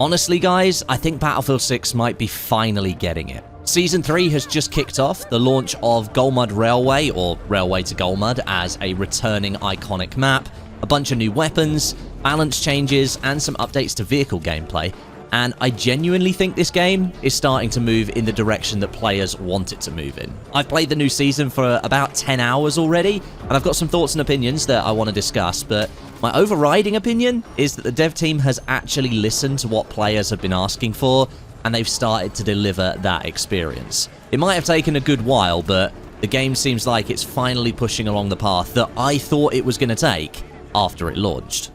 Honestly, guys, I think Battlefield 6 might be finally getting it. Season 3 has just kicked off, the launch of Golmud Railway, or Railway to Golmud, as a returning iconic map, a bunch of new weapons, balance changes, and some updates to vehicle gameplay. And I genuinely think this game is starting to move in the direction that players want it to move in. I've played the new season for about 10 hours already, and I've got some thoughts and opinions that I want to discuss, but my overriding opinion is that the dev team has actually listened to what players have been asking for, and they've started to deliver that experience. It might have taken a good while, but the game seems like it's finally pushing along the path that I thought it was going to take after it launched.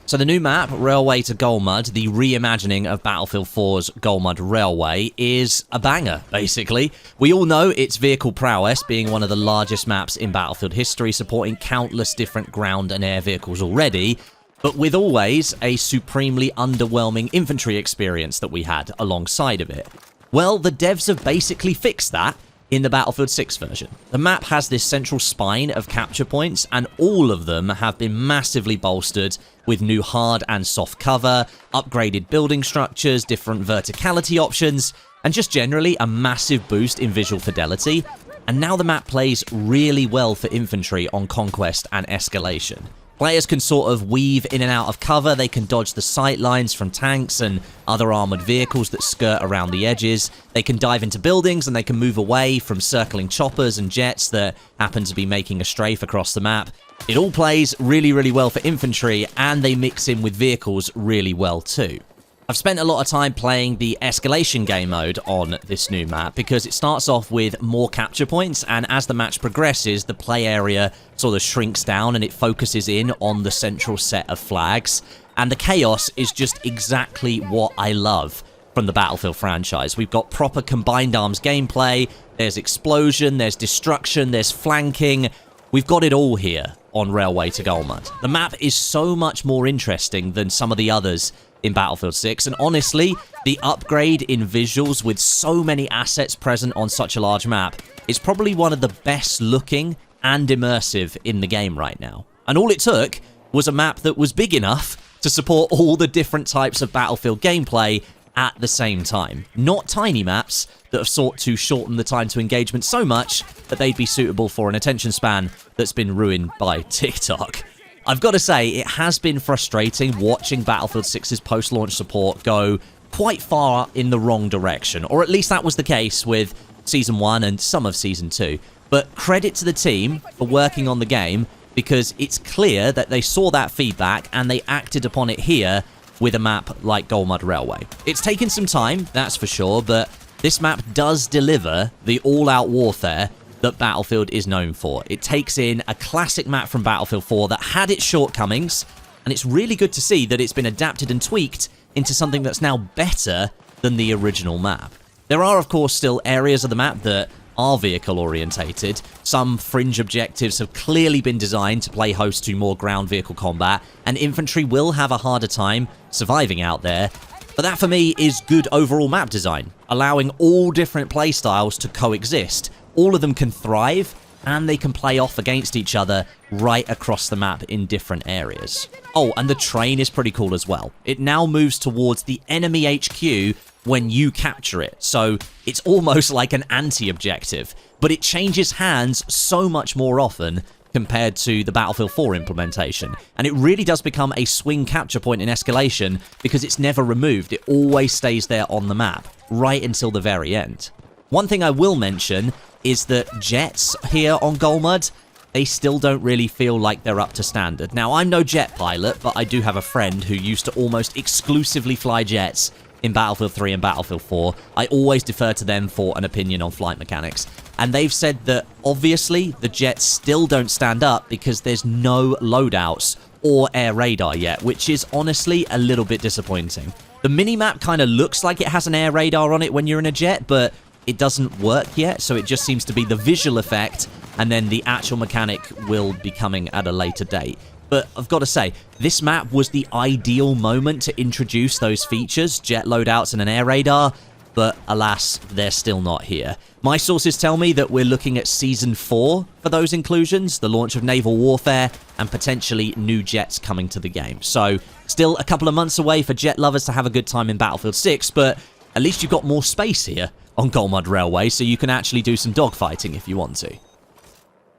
So the new map, Railway to Golmud, the reimagining of Battlefield 4's Golmud Railway, is a banger, basically. We all know its vehicle prowess, being one of the largest maps in Battlefield history, supporting countless different ground and air vehicles already, but with always a supremely underwhelming infantry experience that we had alongside of it. Well, the devs have basically fixed that in the Battlefield 6 version. The map has this central spine of capture points, and all of them have been massively bolstered with new hard and soft cover, upgraded building structures, different verticality options, and just generally a massive boost in visual fidelity. And now the map plays really well for infantry on conquest and escalation. Players can sort of weave in and out of cover, they can dodge the sight lines from tanks and other armoured vehicles that skirt around the edges, they can dive into buildings and they can move away from circling choppers and jets that happen to be making a strafe across the map. It all plays really, really well for infantry, and they mix in with vehicles really well too. I've spent a lot of time playing the escalation game mode on this new map because it starts off with more capture points, and as the match progresses, the play area sort of shrinks down and it focuses in on the central set of flags. And the chaos is just exactly what I love from the Battlefield franchise. We've got proper combined arms gameplay, there's explosion, there's destruction, there's flanking. We've got it all here on Railway to Golmud. The map is so much more interesting than some of the others in Battlefield 6, and honestly, the upgrade in visuals with so many assets present on such a large map is probably one of the best looking and immersive in the game right now. And all it took was a map that was big enough to support all the different types of Battlefield gameplay at the same time. Not tiny maps that have sought to shorten the time to engagement so much that they'd be suitable for an attention span that's been ruined by TikTok. I've got to say, it has been frustrating watching Battlefield 6's post-launch support go quite far in the wrong direction, or at least that was the case with Season 1 and some of Season 2. But credit to the team for working on the game, because it's clear that they saw that feedback and they acted upon it here with a map like Golmud Railway. It's taken some time, that's for sure, but this map does deliver the all-out warfare that Battlefield is known for. It takes in a classic map from Battlefield 4 that had its shortcomings, and it's really good to see that it's been adapted and tweaked into something that's now better than the original map. There are, of course, still areas of the map that are vehicle-orientated. Some fringe objectives have clearly been designed to play host to more ground vehicle combat, and infantry will have a harder time surviving out there. But that, for me, is good overall map design, allowing all different playstyles to coexist. All of them can thrive, and they can play off against each other right across the map in different areas. Oh, and the train is pretty cool as well. It now moves towards the enemy HQ when you capture it, so it's almost like an anti-objective, but it changes hands so much more often compared to the Battlefield 4 implementation, and it really does become a swing capture point in escalation because it's never removed. It always stays there on the map, right until the very end. One thing I will mention is that jets here on Golmud, they still don't really feel like they're up to standard. Now, I'm no jet pilot, but I do have a friend who used to almost exclusively fly jets in Battlefield 3 and Battlefield 4. I always defer to them for an opinion on flight mechanics. And they've said that, obviously, the jets still don't stand up because there's no loadouts or air radar yet, which is honestly a little bit disappointing. The minimap kind of looks like it has an air radar on it when you're in a jet, but it doesn't work yet, so it just seems to be the visual effect, and then the actual mechanic will be coming at a later date. But I've got to say, this map was the ideal moment to introduce those features, jet loadouts and an air radar, but alas, they're still not here. My sources tell me that we're looking at Season 4 for those inclusions, the launch of Naval Warfare, and potentially new jets coming to the game. So, still a couple of months away for jet lovers to have a good time in Battlefield 6, but at least you've got more space here on Golmud Railway, so you can actually do some dogfighting if you want to.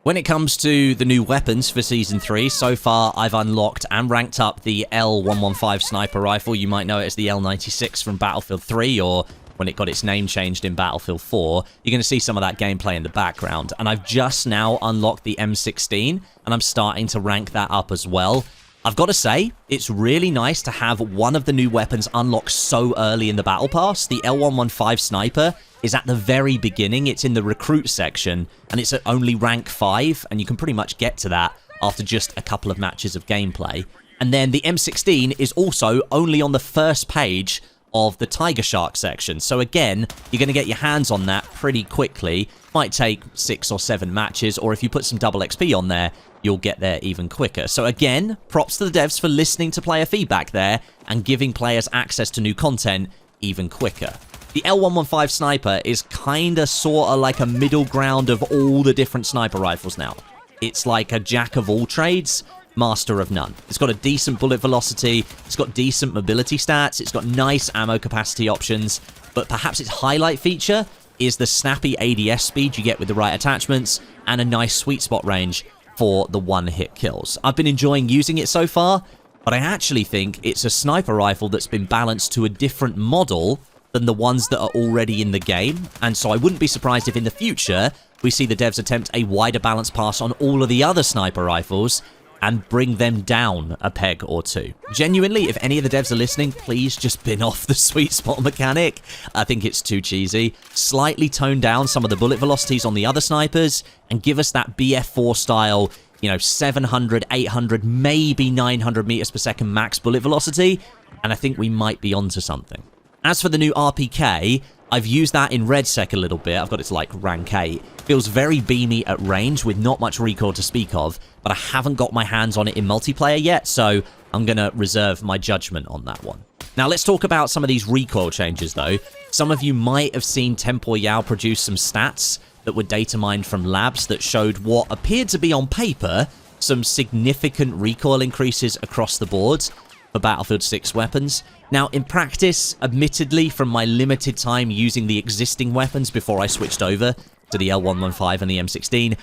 When it comes to the new weapons for Season 3, so far I've unlocked and ranked up the L115 sniper rifle. You might know it as the L96 from Battlefield 3, or when it got its name changed in Battlefield 4. You're going to see some of that gameplay in the background. And I've just now unlocked the M16, and I'm starting to rank that up as well. I've got to say, it's really nice to have one of the new weapons unlocked so early in the Battle Pass. The L115 sniper is at the very beginning. It's in the recruit section, and it's at only rank 5, and you can pretty much get to that after just a couple of matches of gameplay. And then the M16 is also only on the first page of the Tiger Shark section. So again, you're going to get your hands on that pretty quickly. Might take 6 or 7 matches, or if you put some double XP on there, you'll get there even quicker. So again, props to the devs for listening to player feedback there and giving players access to new content even quicker. The L115 sniper is kinda sorta like a middle ground of all the different sniper rifles now. It's like a jack of all trades, master of none. It's got a decent bullet velocity, it's got decent mobility stats, it's got nice ammo capacity options, but perhaps its highlight feature is the snappy ADS speed you get with the right attachments and a nice sweet spot range for the one-hit kills. I've been enjoying using it so far, but I actually think it's a sniper rifle that's been balanced to a different model than the ones that are already in the game, and so I wouldn't be surprised if in the future we see the devs attempt a wider balance pass on all of the other sniper rifles and bring them down a peg or two. Genuinely, if any of the devs are listening, please just bin off the sweet spot mechanic. I think it's too cheesy. Slightly tone down some of the bullet velocities on the other snipers and give us that BF4 style, 700, 800, maybe 900 meters per second max bullet velocity, and I think we might be onto something. As for the new RPK, I've used that in RedSec a little bit. I've got it to like rank 8. Feels very beamy at range with not much recoil to speak of, but I haven't got my hands on it in multiplayer yet, so I'm going to reserve my judgment on that one. Now let's talk about some of these recoil changes though. Some of you might have seen Tempo Yao produce some stats that were data mined from labs that showed what appeared to be on paper some significant recoil increases across the board for Battlefield 6 weapons. Now, in practice, admittedly, from my limited time using the existing weapons before I switched over to the L115 and the M16,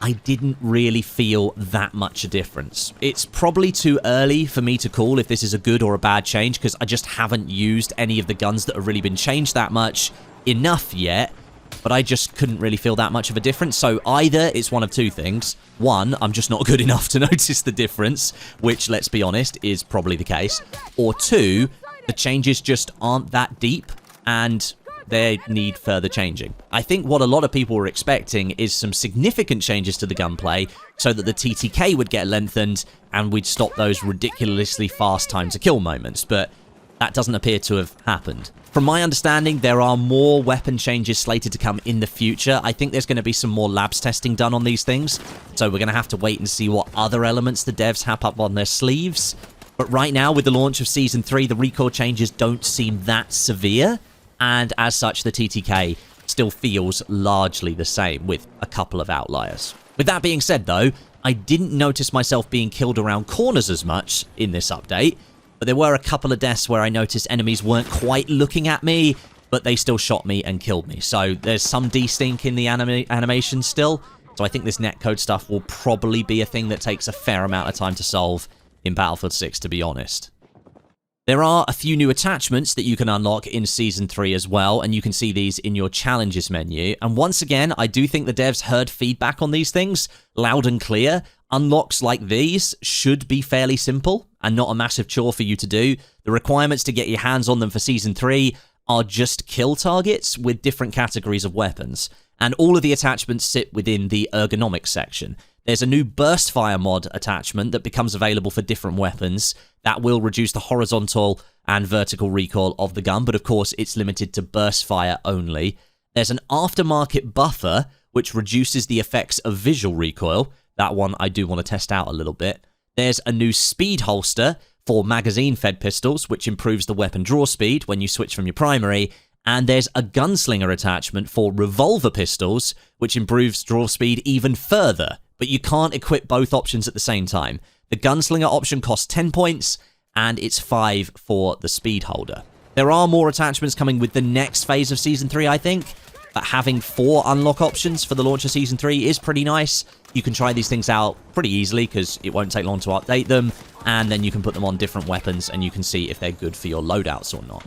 I didn't really feel that much a difference. It's probably too early for me to call if this is a good or a bad change, because I just haven't used any of the guns that have really been changed that much enough yet, but I just couldn't really feel that much of a difference. So either it's one of two things. One, I'm just not good enough to notice the difference, which, let's be honest, is probably the case. Or two, the changes just aren't that deep, and they need further changing. I think what a lot of people were expecting is some significant changes to the gunplay so that the TTK would get lengthened and we'd stop those ridiculously fast time to kill moments, but that doesn't appear to have happened. From my understanding, there are more weapon changes slated to come in the future. I think there's going to be some more labs testing done on these things, so we're going to have to wait and see what other elements the devs have up on their sleeves. But right now, with the launch of Season 3, the recoil changes don't seem that severe, and as such, the TTK still feels largely the same, with a couple of outliers. With that being said, though, I didn't notice myself being killed around corners as much in this update, but there were a couple of deaths where I noticed enemies weren't quite looking at me, but they still shot me and killed me. So there's some desync in the animation still, so I think this netcode stuff will probably be a thing that takes a fair amount of time to solve in Battlefield 6, to be honest. There are a few new attachments that you can unlock in Season 3 as well, and you can see these in your challenges menu. And once again, I do think the devs heard feedback on these things loud and clear. Unlocks like these should be fairly simple and not a massive chore for you to do. The requirements to get your hands on them for Season 3 are just kill targets with different categories of weapons. And all of the attachments sit within the ergonomics section. There's a new burst fire mod attachment that becomes available for different weapons that will reduce the horizontal and vertical recoil of the gun, but of course it's limited to burst fire only. There's an aftermarket buffer which reduces the effects of visual recoil. That one I do want to test out a little bit. There's a new speed holster for magazine-fed pistols, which improves the weapon draw speed when you switch from your primary, And there's a gunslinger attachment for revolver pistols, which improves draw speed even further. But you can't equip both options at the same time. The gunslinger option costs 10 points, and it's 5 for the speed holder. There are more attachments coming with the next phase of Season 3, I think. But having 4 unlock options for the launch of Season 3 is pretty nice. You can try these things out pretty easily because it won't take long to update them. And then you can put them on different weapons and you can see if they're good for your loadouts or not.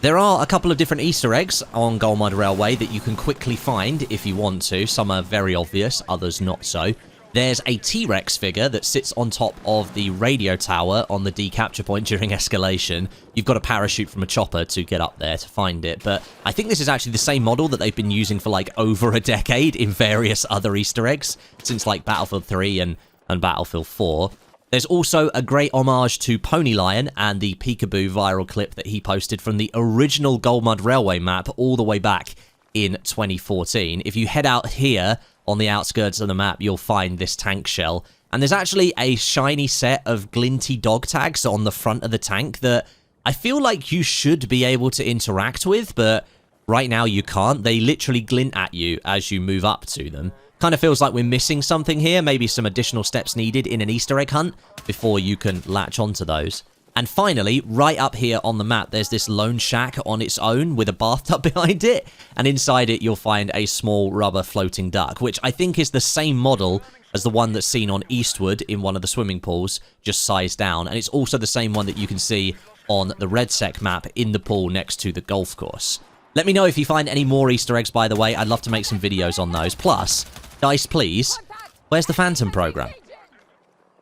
There are a couple of different Easter eggs on Golmud Railway that you can quickly find if you want to. Some are very obvious, others not so. There's a T-Rex figure that sits on top of the radio tower on the decapture point during escalation. You've got to parachute from a chopper to get up there to find it, but I think this is actually the same model that they've been using for like over a decade in various other Easter eggs, since like Battlefield 3 and Battlefield 4. There's also a great homage to Pony Lion and the Peekaboo viral clip that he posted from the original Golmud Railway map all the way back in 2014. If you head out here on the outskirts of the map, you'll find this tank shell. And there's actually a shiny set of glinty dog tags on the front of the tank that I feel like you should be able to interact with, but right now you can't. They literally glint at you as you move up to them. Kind of feels like we're missing something here. Maybe some additional steps needed in an Easter egg hunt before you can latch onto those. And finally, right up here on the map, there's this lone shack on its own with a bathtub behind it. And inside it, you'll find a small rubber floating duck, which I think is the same model as the one that's seen on Eastwood in one of the swimming pools, just sized down. And it's also the same one that you can see on the Red Sec map in the pool next to the golf course. Let me know if you find any more Easter eggs, by the way. I'd love to make some videos on those. Plus, Dice, please, where's the Phantom program?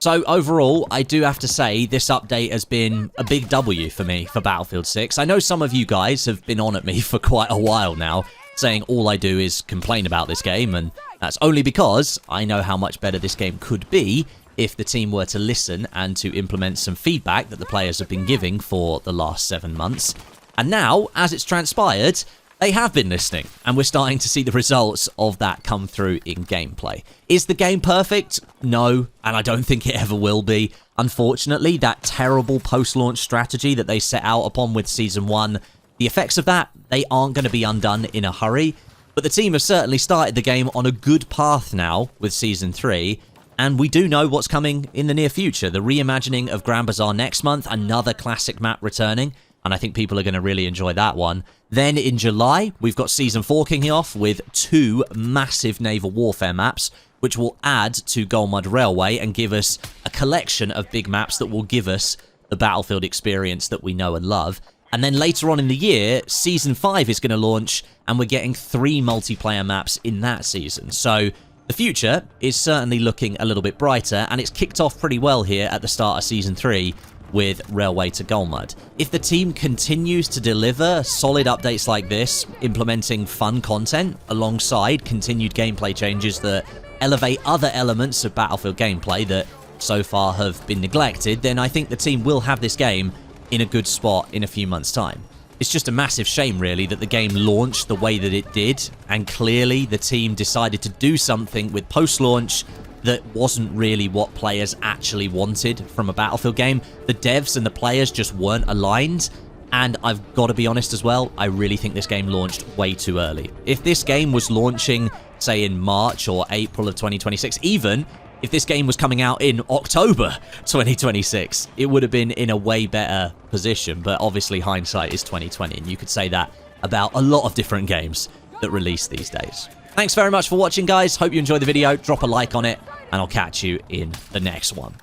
So overall, I do have to say this update has been a big W for me for Battlefield 6. I know some of you guys have been on at me for quite a while now, saying all I do is complain about this game, and that's only because I know how much better this game could be if the team were to listen and to implement some feedback that the players have been giving for the last 7 months. And now, as it's transpired, they have been listening, and we're starting to see the results of that come through in gameplay. Is the game perfect? No, and I don't think it ever will be. Unfortunately, that terrible post-launch strategy that they set out upon with Season 1, the effects of that, they aren't going to be undone in a hurry. But the team have certainly started the game on a good path now with Season 3, and we do know what's coming in the near future. The reimagining of Grand Bazaar next month, another classic map returning, and I think people are going to really enjoy that one. Then in July, we've got Season 4 kicking off with 2 massive naval warfare maps, which will add to Golmud Railway and give us a collection of big maps that will give us the Battlefield experience that we know and love. And then later on in the year, Season 5 is going to launch, and we're getting 3 multiplayer maps in that season. So the future is certainly looking a little bit brighter, and it's kicked off pretty well here at the start of Season 3. With Railway to Golmud. If the team continues to deliver solid updates like this, implementing fun content alongside continued gameplay changes that elevate other elements of Battlefield gameplay that so far have been neglected, then I think the team will have this game in a good spot in a few months' time. It's just a massive shame, really, that the game launched the way that it did, and clearly the team decided to do something with post-launch that wasn't really what players actually wanted from a Battlefield game. The devs and the players just weren't aligned, and I've got to be honest as well, I really think this game launched way too early. If this game was launching, say, in March or April of 2026, even if this game was coming out in October 2026, it would have been in a way better position, but obviously hindsight is 2020, and you could say that about a lot of different games that release these days. Thanks very much for watching, guys. Hope you enjoyed the video. Drop a like on it, and I'll catch you in the next one.